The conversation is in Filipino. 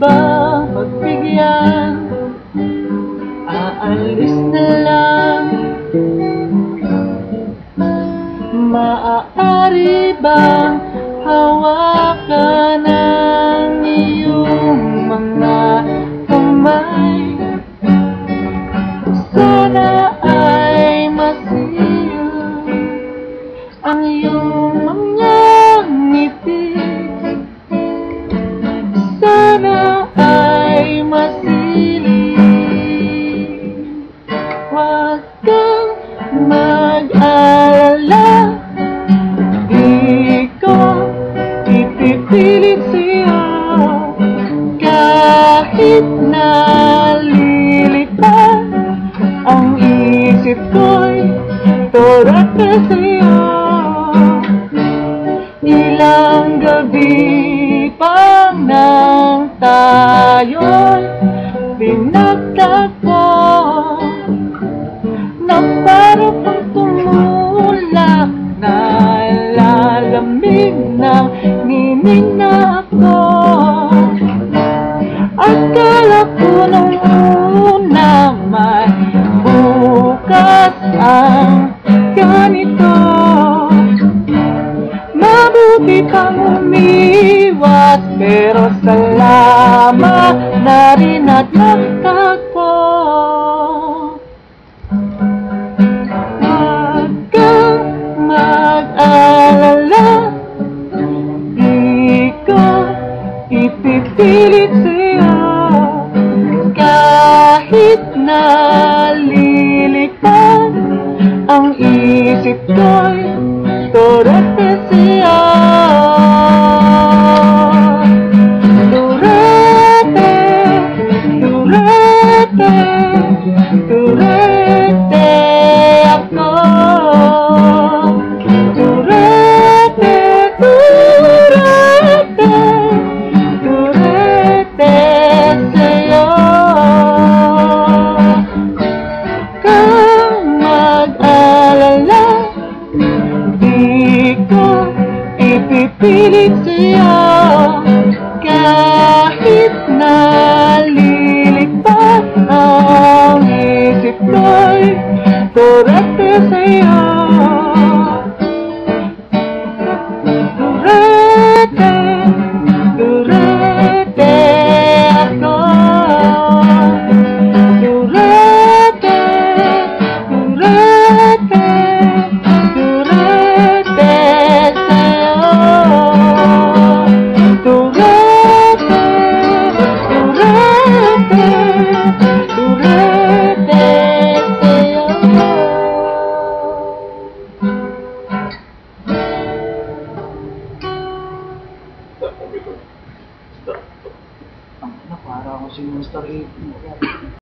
bang magbigyan? Aalis na lang. Maaari bang hawakan ang iyong mga kamay? Sana ay masiyaw ang iyong mga ngiti. Sana ay masilip. Huwag kang mag-alala, di ko ipipilit sa'yo. Kahit nalilipad ang isip ko'y turat ka sa'yo. Ilang gabi pang nang tayo'y pinagtagpo, na para pang tumulak na lalamig ng ningning na ako. Akala ko nung una may bukas ang ganito. Mabuti pang umiwas, pero salamat na rin at nagtagpo. Huwag kang mag-alala, di ko ipipilit sa'yo. Kahit nalilipad ang isip ko'y turat ka sa'yo. Turete, turete, turete ako. Turete, turete, turete sa'yo. Kang mag-alala, di ko ipipilit sa'yo. Kahit nalilipad ang isip ko'y turat ka sa'yo. Turete, turete ako. Turete, turete, turete sa'yo. Turete, turete, turete sa'yo. Ang parang ako si Mr. 8.